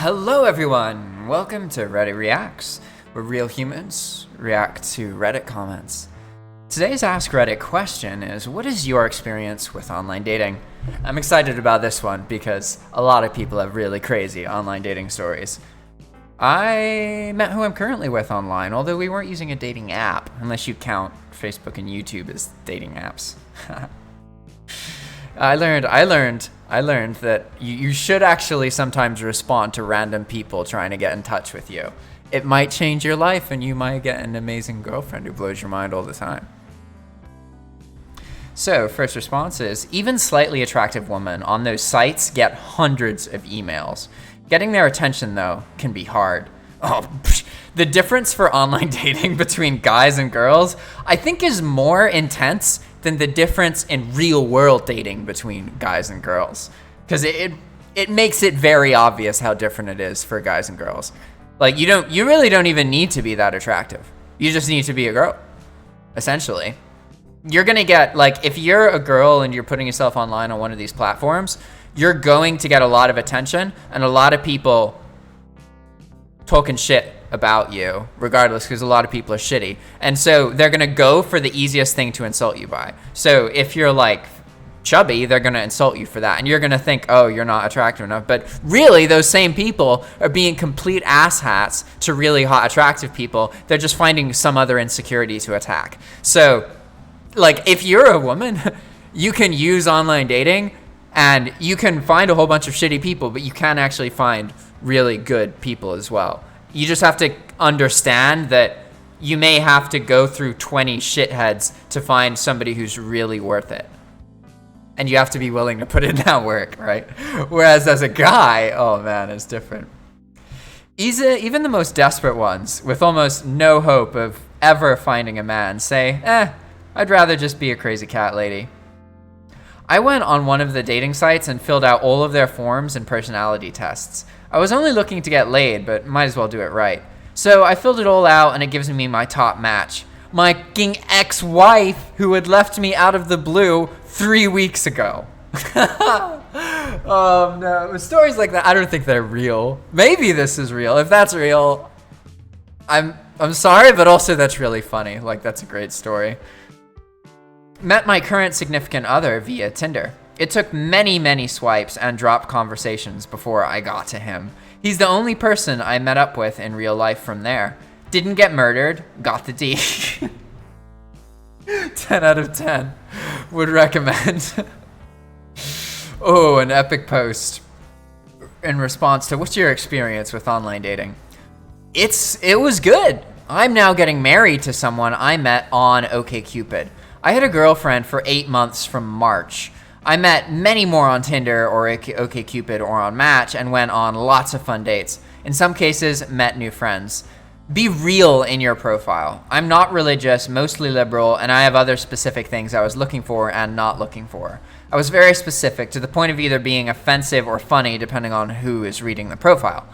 Hello everyone! Welcome to Reddit Reacts, where real humans react to Reddit comments. Today's Ask Reddit question is, what is your experience with online dating? I'm excited about this one because a lot of people have really crazy online dating stories. I met who I'm currently with online, although we weren't using a dating app, unless you count Facebook and YouTube as dating apps. I learned that you should actually sometimes respond to random people trying to get in touch with you. It might change your life and you might get an amazing girlfriend who blows your mind all the time. So, first response is, even slightly attractive women on those sites get hundreds of emails. Getting their attention, though, can be hard. The difference for online dating between guys and girls, I think, is more intense than the difference in real-world dating between guys and girls. Because it makes it very obvious how different it is for guys and girls. Like, you really don't even need to be that attractive. You just need to be a girl, essentially. You're gonna get, like, if you're a girl and you're putting yourself online on one of these platforms, you're going to get a lot of attention and a lot of people talking shit about you, regardless, because a lot of people are shitty. And so they're gonna go for the easiest thing to insult you by. So if you're like chubby, they're gonna insult you for that. And you're gonna think, oh, you're not attractive enough. But really, those same people are being complete asshats to really hot, attractive people. They're just finding some other insecurity to attack. So, like, if you're a woman, you can use online dating and you can find a whole bunch of shitty people, but you can actually find really good people as well. You just have to understand that you may have to go through 20 shitheads to find somebody who's really worth it. And you have to be willing to put in that work, right? Whereas as a guy, oh man, it's different. Even the most desperate ones, with almost no hope of ever finding a man, say, I'd rather just be a crazy cat lady. I went on one of the dating sites and filled out all of their forms and personality tests. I was only looking to get laid, but might as well do it right. So I filled it all out and it gives me my top match. My fucking ex-wife who had left me out of the blue 3 weeks ago. Oh no, stories like that, I don't think they're real. Maybe this is real. If that's real, I'm sorry, but also that's really funny. Like, that's a great story. Met my current significant other via Tinder. It took many swipes and dropped conversations before I got to him. He's the only person I met up with in real life from there. Didn't get murdered, got the D. 10 out of 10. Would recommend. Oh, an epic post in response to, what's your experience with online dating? It was good. I'm now getting married to someone I met on OkCupid. I had a girlfriend for 8 months from March. I met many more on Tinder or OkCupid or on Match and went on lots of fun dates. In some cases, met new friends. Be real in your profile. I'm not religious, mostly liberal, and I have other specific things I was looking for and not looking for. I was very specific, to the point of either being offensive or funny depending on who is reading the profile.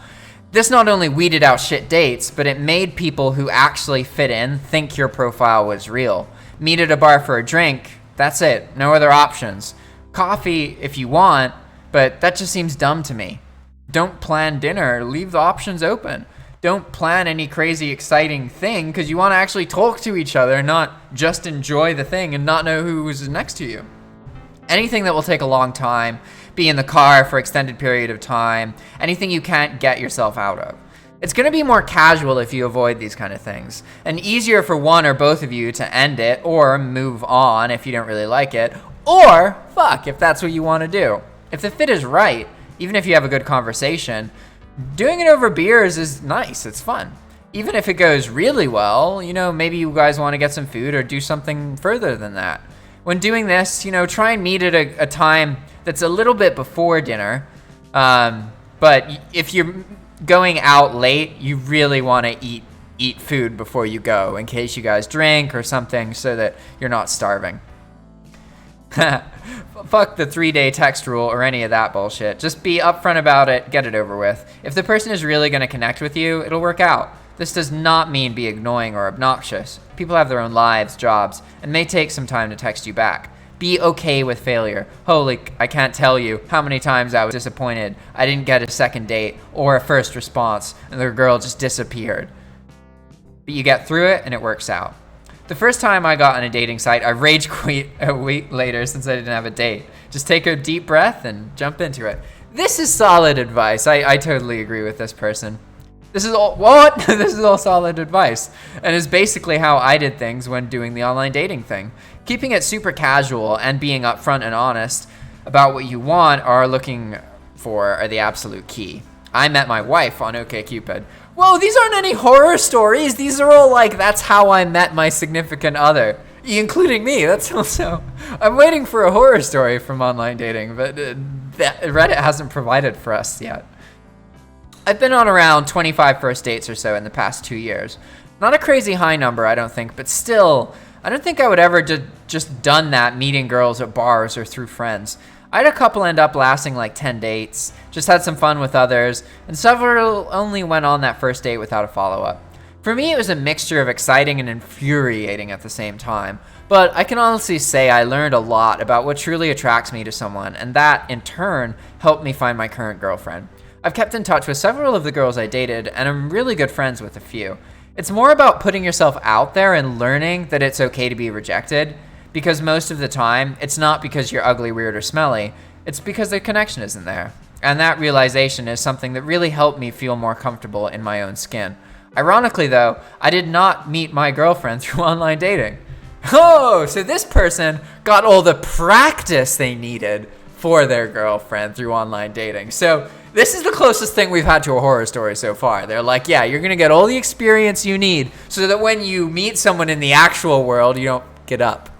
This not only weeded out shit dates, but it made people who actually fit in think your profile was real. Meet at a bar for a drink, that's it, no other options. Coffee if you want, but that just seems dumb to me. Don't plan dinner, leave the options open. Don't plan any crazy exciting thing because you want to actually talk to each other, not just enjoy the thing and not know who's next to you. Anything that will take a long time, be in the car for extended period of time, anything you can't get yourself out of. It's going to be more casual if you avoid these kind of things, and easier for one or both of you to end it or move on if you don't really like it, or fuck if that's what you want to do. If the fit is right, even if you have a good conversation, doing it over beers is nice, it's fun. Even if it goes really well, maybe you guys want to get some food or do something further than that. When doing this, try and meet at a time that's a little bit before dinner, but if you're going out late, you really want to eat food before you go in case you guys drink or something so that you're not starving. Fuck the 3-day text rule or any of that bullshit. Just be upfront about it, get it over with. If the person is really going to connect with you, it'll work out. This does not mean be annoying or obnoxious. People have their own lives, jobs, and may take some time to text you back. Be okay with failure. Holy, I can't tell you how many times I was disappointed I didn't get a second date or a first response and the girl just disappeared. But you get through it and it works out. The first time I got on a dating site, I rage quit a week later since I didn't have a date. Just take a deep breath and jump into it. This is solid advice. I totally agree with this person. This is all, what? This is all solid advice. And is basically how I did things when doing the online dating thing. Keeping it super casual and being upfront and honest about what you want or are looking for are the absolute key. I met my wife on OkCupid. Whoa, these aren't any horror stories. These are all like, that's how I met my significant other, including me. That's also, I'm waiting for a horror story from online dating, but Reddit hasn't provided for us yet. I've been on around 25 first dates or so in the past 2 years. Not a crazy high number, I don't think, but still, I don't think I would ever just done that meeting girls at bars or through friends. I had a couple end up lasting like 10 dates, just had some fun with others, and several only went on that first date without a follow-up. For me, it was a mixture of exciting and infuriating at the same time, but I can honestly say I learned a lot about what truly attracts me to someone, and that, in turn, helped me find my current girlfriend. I've kept in touch with several of the girls I dated, and I'm really good friends with a few. It's more about putting yourself out there and learning that it's okay to be rejected, because most of the time, it's not because you're ugly, weird, or smelly, it's because the connection isn't there. And that realization is something that really helped me feel more comfortable in my own skin. Ironically though, I did not meet my girlfriend through online dating. Oh, so this person got all the practice they needed for their girlfriend through online dating. So this is the closest thing we've had to a horror story so far. They're like, yeah, you're gonna get all the experience you need so that when you meet someone in the actual world, you don't get up.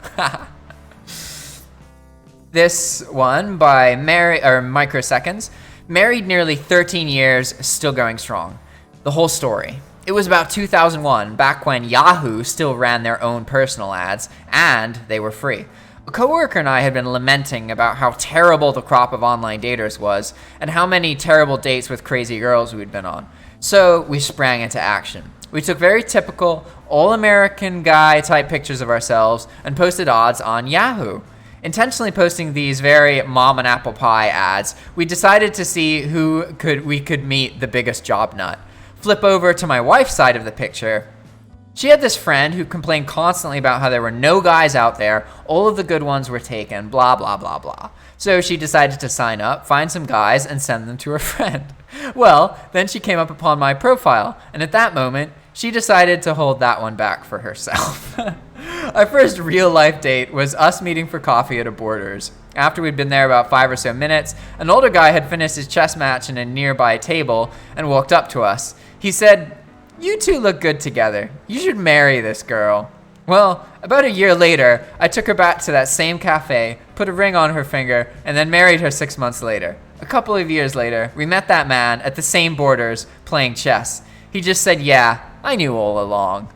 This one by Microseconds. Married nearly 13 years, still going strong. The whole story. It was about 2001, back when Yahoo still ran their own personal ads, and they were free. A coworker and I had been lamenting about how terrible the crop of online daters was, and how many terrible dates with crazy girls we'd been on. So we sprang into action. We took very typical, all-American guy type pictures of ourselves and posted ads on Yahoo. Intentionally posting these very mom and apple pie ads, we decided to see who we could meet the biggest job nut. Flip over to my wife's side of the picture. She had this friend who complained constantly about how there were no guys out there, all of the good ones were taken, blah, blah, blah, blah. So she decided to sign up, find some guys, and send them to her friend. Well, then she came up upon my profile, and at that moment, she decided to hold that one back for herself. Our first real-life date was us meeting for coffee at a Borders. After we'd been there about 5 or so minutes, an older guy had finished his chess match in a nearby table and walked up to us. He said, "You two look good together. You should marry this girl." Well, about a year later, I took her back to that same cafe, put a ring on her finger, and then married her 6 months later. A couple of years later, we met that man at the same Borders playing chess. He just said, "Yeah, I knew all along."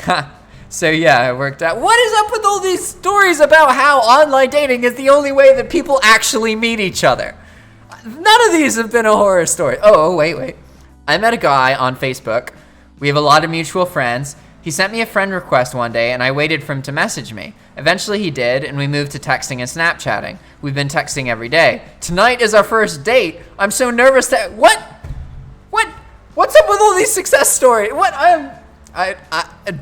Ha. So yeah, it worked out. What is up with all these stories about how online dating is the only way that people actually meet each other? None of these have been a horror story. Oh, wait. I met a guy on Facebook. We have a lot of mutual friends. He sent me a friend request one day and I waited for him to message me. Eventually he did, and we moved to texting and Snapchatting. We've been texting every day. Tonight is our first date. I'm so nervous that, what? What's up with all these success stories?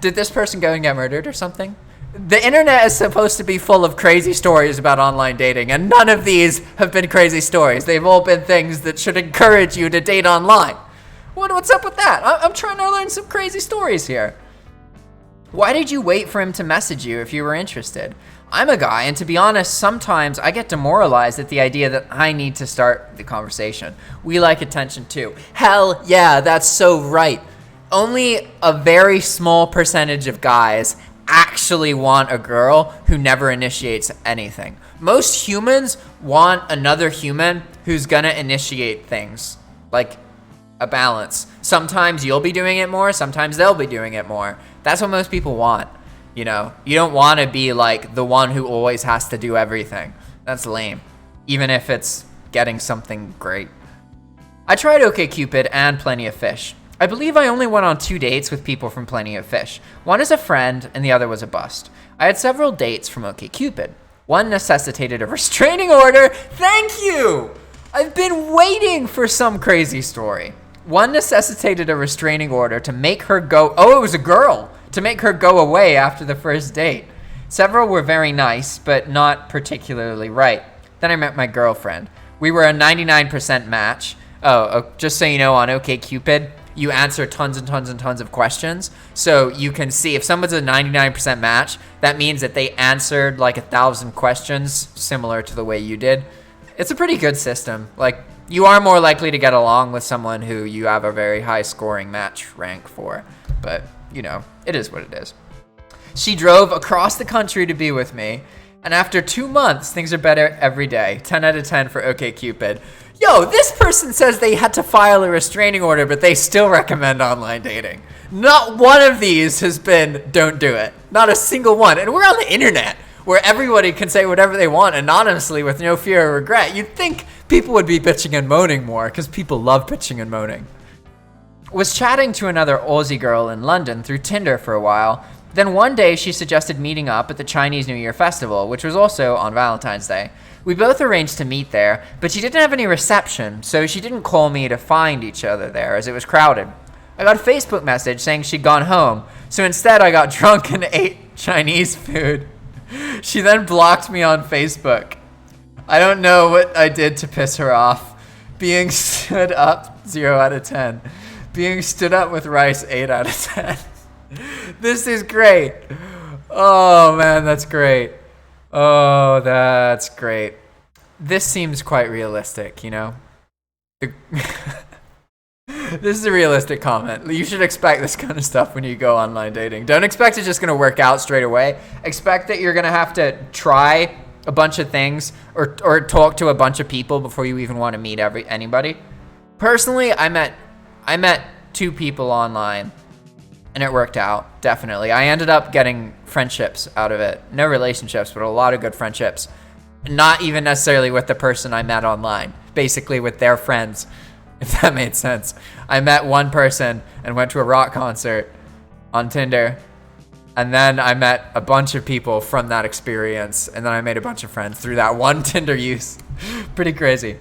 Did this person go and get murdered or something? The internet is supposed to be full of crazy stories about online dating, and none of these have been crazy stories. They've all been things that should encourage you to date online. What's up with that? I'm trying to learn some crazy stories here. Why did you wait for him to message you if you were interested? I'm a guy, and to be honest, sometimes I get demoralized at the idea that I need to start the conversation. We like attention too. Hell yeah, that's so right. Only a very small percentage of guys actually want a girl who never initiates anything. Most humans want another human who's gonna initiate things. Like a balance. Sometimes you'll be doing it more, sometimes they'll be doing it more. That's what most people want. You know, you don't want to be like the one who always has to do everything. That's lame. Even if it's getting something great. I tried OkCupid and Plenty of Fish. I believe I only went on 2 dates with people from Plenty of Fish. One is a friend and the other was a bust. I had several dates from OkCupid. One necessitated a restraining order. Thank you! I've been waiting for some crazy story. One necessitated a restraining order to make her go, oh, it was a girl, to make her go away after the first date. Several were very nice, but not particularly right. Then I met my girlfriend. We were a 99% match. Just so you know, on OkCupid, you answer tons and tons and tons of questions. So you can see if someone's a 99% match, that means that they answered like 1,000 questions similar to the way you did. It's a pretty good system. Like, you are more likely to get along with someone who you have a very high scoring match rank for. But, you know, it is what it is. She drove across the country to be with me. And after 2 months, things are better every day. 10 out of 10 for OkCupid. Yo, this person says they had to file a restraining order, but they still recommend online dating. Not one of these has been, don't do it. Not a single one. And we're on the internet, where everybody can say whatever they want anonymously with no fear or regret. You'd think people would be bitching and moaning more, because people love bitching and moaning. Was chatting to another Aussie girl in London through Tinder for a while. Then one day she suggested meeting up at the Chinese New Year festival, which was also on Valentine's Day. We both arranged to meet there, but she didn't have any reception, so she didn't call me to find each other there as it was crowded. I got a Facebook message saying she'd gone home, so instead I got drunk and ate Chinese food. She then blocked me on Facebook. I don't know what I did to piss her off. Being stood up, 0 out of 10. Being stood up with rice, 8 out of 10. This is great. Oh, man, that's great. Oh, that's great. This seems quite realistic, you know? This is a realistic comment. You should expect this kind of stuff when you go online dating. Don't expect it's just going to work out straight away. Expect that you're going to have to try a bunch of things or talk to a bunch of people before you even want to meet anybody. Personally, I met 2 people online. And it worked out, definitely. I ended up getting friendships out of it. No relationships, but a lot of good friendships. Not even necessarily with the person I met online. Basically with their friends, if that made sense. I met one person and went to a rock concert on Tinder. And then I met a bunch of people from that experience. And then I made a bunch of friends through that one Tinder use. Pretty crazy.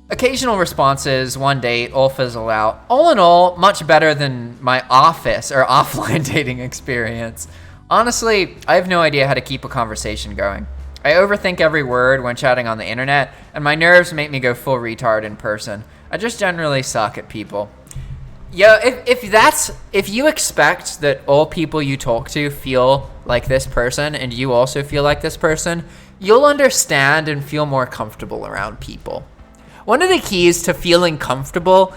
Occasional responses, one date, all fizzled out. All in all, much better than my office or offline dating experience. Honestly, I have no idea how to keep a conversation going. I overthink every word when chatting on the internet, and my nerves make me go full retard in person. I just generally suck at people. Yeah, if you expect that all people you talk to feel like this person and you also feel like this person, you'll understand and feel more comfortable around people. One of the keys to feeling comfortable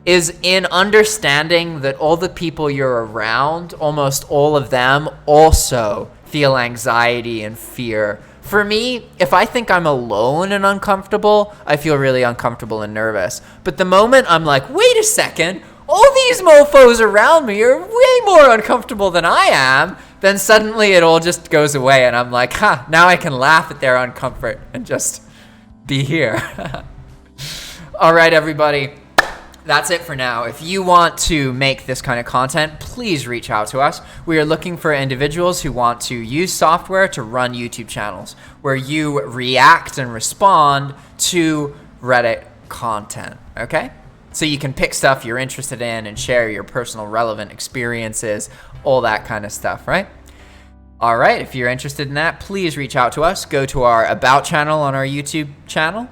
is in understanding that all the people you're around, almost all of them, also feel anxiety and fear. For me, if I think I'm alone and uncomfortable, I feel really uncomfortable and nervous. But the moment I'm like, wait a second, all these mofos around me are way more uncomfortable than I am, then suddenly it all just goes away and I'm like, now I can laugh at their uncomfort and just be here. All right, everybody, that's it for now. If you want to make this kind of content, please reach out to us. We are looking for individuals who want to use software to run YouTube channels where you react and respond to Reddit content, okay? So you can pick stuff you're interested in and share your personal relevant experiences, all that kind of stuff, right? All right, if you're interested in that, please reach out to us. Go to our About channel on our YouTube channel.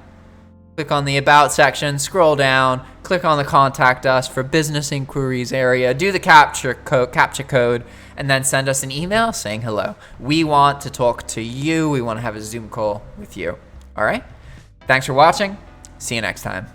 Click on the About section, scroll down, click on the Contact Us for business inquiries area, do the captcha code, and then send us an email saying hello. We want to talk to you. We want to have a Zoom call with you. All right? Thanks for watching. See you next time.